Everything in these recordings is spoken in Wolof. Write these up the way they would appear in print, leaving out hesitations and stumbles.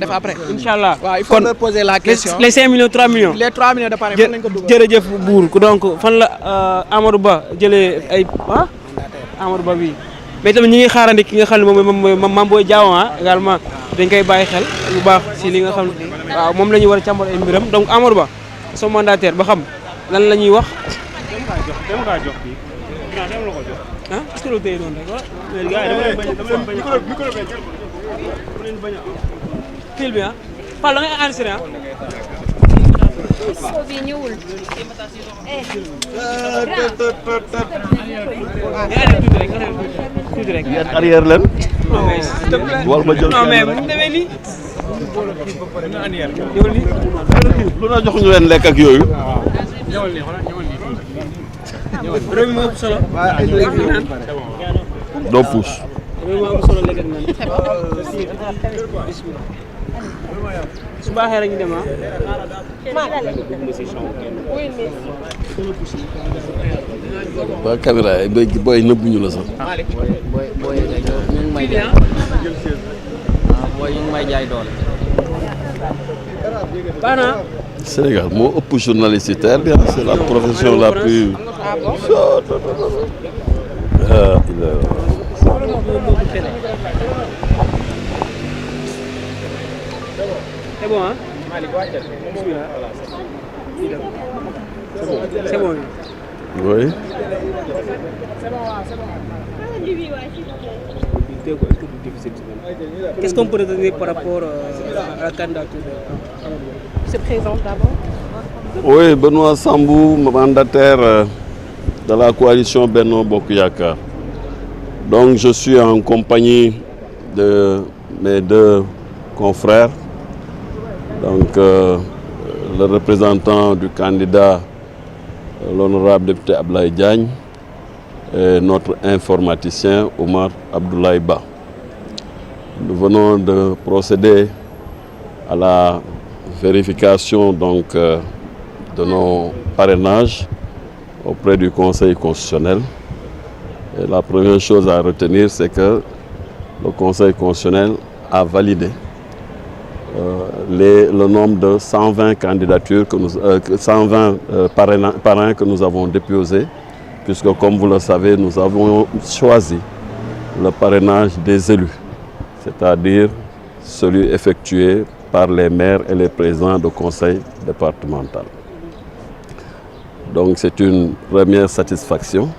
Après. Inch'Allah. Ouais, il faut leur poser la question. Les 5 millions, 3 millions. Les 3 millions de parrain, fan lañ ko dugal. Jërëjëf Bour donc fan la Amadou Ba jëlee ay Amadou Ba bi mais tamit ñi ngi xaarandi ki nga xam ne moom Mame Boye Diao également dañ koy bàyyi xel bu baax si li nga xam ne waaw moom la ñu war a càmbar ay mbiram donc Amadou Ba son mandataire ba xam lan la ñuy wax. dem nga jox bi dem la ko jox est-ce que loolu tey noonu rek wala gars yi dama leen bañ fil bi Fall da ngay enregistré bi ñëwul. tuuti rek. yéen arrière leen. wal ma jël non mais bu ñu demee nii. lu na jox ñu leen lekk ak yooyu. réew mi moo ëpp solo. doo puus. réew mi moo ëpp solo lekk ak naan. su baaxee rek ñu dem waa caméra yi booy nëbbuñu la sax. booy ñu ngi may jaay booy ñu ngi may jaay doole. Sénégal moo ëpp journaliste yi terre bi c'est la profession la plus. C'est bon, hein? C'est bon. Oui. Qu'est-ce qu'on peut retenir par rapport à la candidature? Se présente d'abord. Oui, Benoît Sambou, mandataire de la coalition Benno Bokk Yakaar. Donc je suis en compagnie de mes deux confrères. Donc le représentant du candidat, l'honorable député Abdoulaye Diagne, et notre informaticien Omar Abdoulaye Ba. Nous venons de procéder à la vérification donc, de nos parrainages auprès du Conseil constitutionnel. Et la première chose à retenir, c'est que le Conseil constitutionnel a validé le nombre de 120 candidatures, 120 parrains que nous avons déposés, puisque comme vous le savez, nous avons choisi le parrainage des élus, c'est-à-dire celui effectué par les maires et les présidents de conseil départemental. Donc c'est une première satisfaction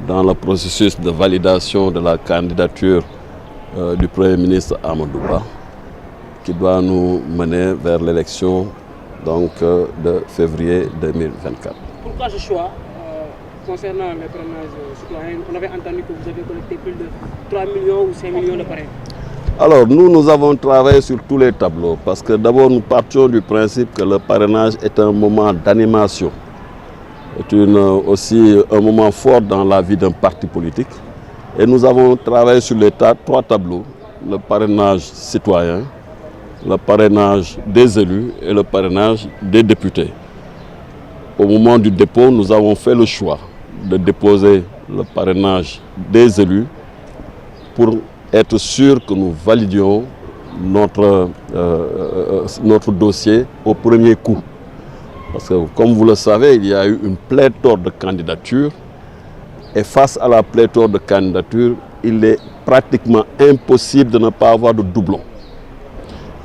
dans le processus de validation de la candidature du Premier ministre Amadou Ba, qui doit nous mener vers l'élection donc, de février 2024. Pourquoi ce choix concernant les parrainages citoyens? On avait entendu que vous avez collecté plus de 3 millions ou 5 millions de parrains. Alors nous avons travaillé sur tous les tableaux parce que d'abord nous partions du principe que le parrainage est un moment d'animation. C'est aussi un moment fort dans la vie d'un parti politique. Et nous avons travaillé sur les 3 tableaux, le parrainage citoyen, le parrainage des élus et le parrainage des députés. Au moment du dépôt, nous avons fait le choix de déposer le parrainage des élus pour être sûr que nous validions notre dossier au premier coup. Parce que, comme vous le savez, il y a eu une pléthore de candidatures et face à la pléthore de candidatures, il est pratiquement impossible de ne pas avoir de doublons.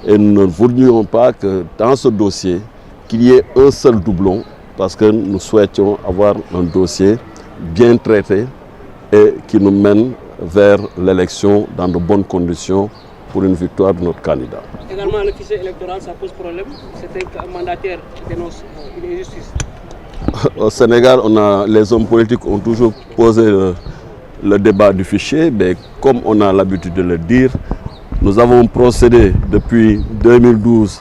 Et nous ne voudrions pas que dans ce dossier, qu'il y ait un seul doublon, parce que nous souhaitions avoir un dossier bien traité et qui nous mène vers l'élection dans de bonnes conditions pour une victoire de notre candidat. Également, le fichier électoral, ça pose problème. Certains mandataires dénoncent une injustice. Au Sénégal, les hommes politiques ont toujours posé le débat du fichier, mais comme on a l'habitude de le dire, nous avons procédé depuis 2012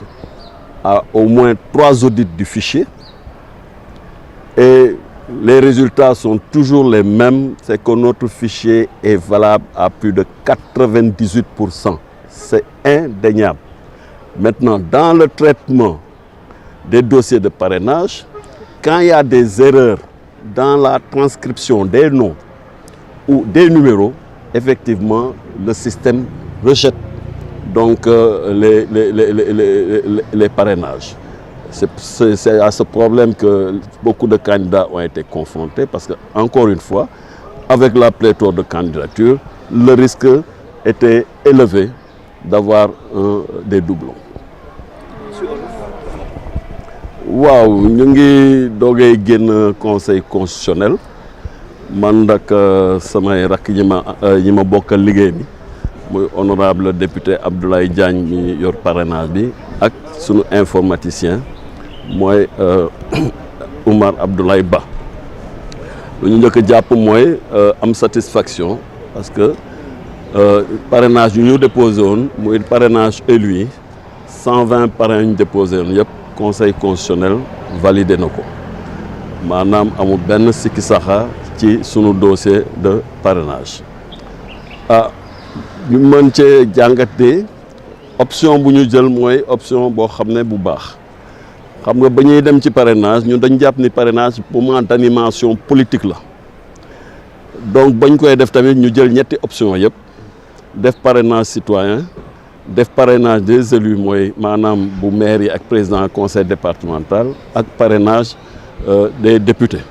à au moins 3 audits du fichier et les résultats sont toujours les mêmes, c'est que notre fichier est valable à plus de 98%. C'est indéniable. Maintenant, dans le traitement des dossiers de parrainage, quand il y a des erreurs dans la transcription des noms ou des numéros, effectivement, le système rejette donc les parrainages. C'est à ce problème que beaucoup de candidats ont été confrontés parce que, encore une fois, avec la pléthore de candidatures, le risque était élevé d'avoir des doublons. Waaw ñu ngi doogay génn conseil constitutionnel man nag samay rakk ñi ma bokkal liggéey bi muy honorable député Abdoulaye Diagne mi yor parrainage bi ak sunu informaticien mooy Oumar Abdoulaye Ba lu ñu njëkk a jàpp mooy am satisfaction parce que parrainage yu ñu déposé woon muy parrainage élu yi 120 parrains yu ñu déposé woon yëpp conseil constitutionnel validé na ko maanaam amul benn sikki saxa ci sunu dossier de parrainage ñu mën cee jàngatee option bu ñu jël mooy option boo xam ne bu baax xam nga ba ñuy dem ci parrainage ñun dañ jàpp ni parrainage moment d'animation politique la donc bañ koy def tamit ñu jël ñetti option yëpp def parrainage citoyen def parrainage des élus mooy maanaam bu maire yi ak président conseil départemental ak parrainage des députés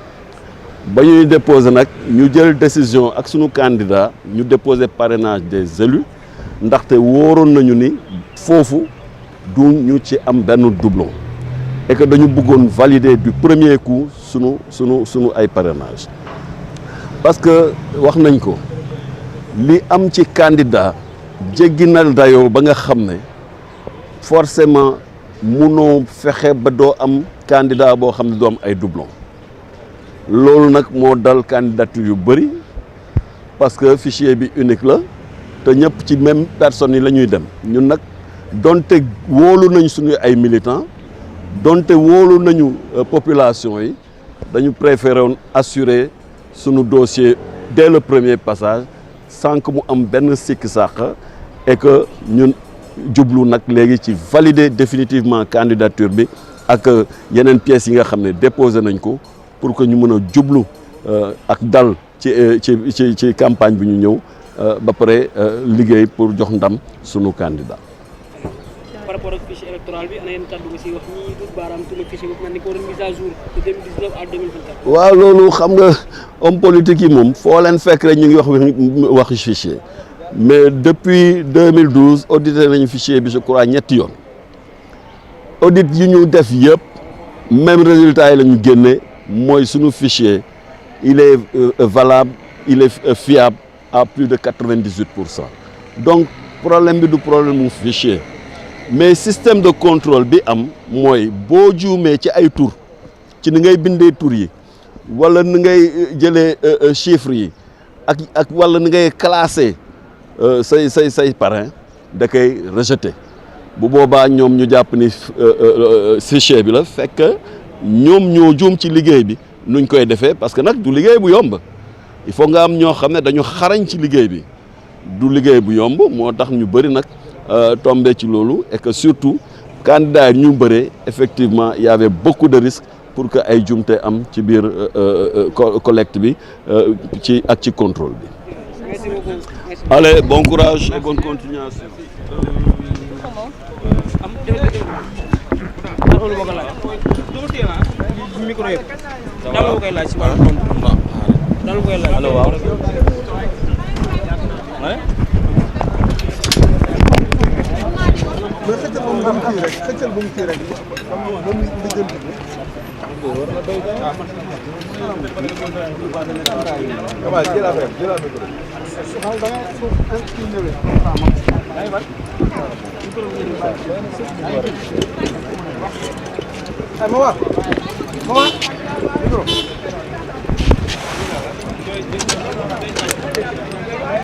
ba ñuy déposer nag ñu jël décision ak sunu candidat ñu déposer parrainage des élus ndaxte wóoroon nañu ni foofu du ñu ci am benn doublon et que dañu bëggoon valider du premier coup sunu ay parrainage parce que wax nañ ko li am ci candidat jégginal dayoo ba nga xam ne forcément munoo fexe ba doo am candidat boo xam ne doo am ay doublon loolu nag moo dal candidature yu bëri parce que fichier bi unique la te ñëpp ci même personne yi la ñuy dem ñun nag donte wóolu nañ suñu ay militants donte wóolu nañu population yi dañu préféré woon assurer suñu dossier dès le premier passage sans que mu am benn sikki sàq et que ñun jublu nag léegi ci valider définitivement candidature bi ak yeneen pièces yi nga xam ne déposé nañ ko pour que ñu mën a jublu ak dal ci campagne bi ñu ñëw ba pare liggéey pour jox ndam sunu candidat. par rapport ak fichier électoral bi ana yenn kàddu nga si wax ñii du baaraam tuuti fichier bi ni ko war a mise à jour de 2019 à 2024. waaw loolu xam nga homme politique yi moom foo leen fekk rek ñu ngi wax fichier mais depuis 2012 audité nañu fichier bi je crois ñetti yoon audit yi ñu def yëpp même résultat yi la ñu génne mooy sunu fichier il est valable il est fiable à plus de 98%. Donc problème bi du problème mu fichier mais système de contrôle bi am mooy boo juumee ci ay tur ci ni ngay bindee tur yi wala ni ngay jëlee chiffres yi ak wala ni ngay classer say parrain da koy rejeter bu boobaa ñoom ñu jàpp ni fichier bi la fekk ñoom ñoo juum ci liggéey bi nuñ koy defee parce que nag du liggéey bu yomb il faut nga am ñoo xam ne dañu xarañ ci liggéey bi du liggéey bu yomb moo tax ñu bëri nag tombé ci loolu et que surtout candidat yi ñu bëree effectivement il y avait beaucoup de risques pour que ay jumte am ci biir collecte bi ci contrôle bi. Merci beaucoup. Allez, bon courage et bonne continuation. Mama, micro.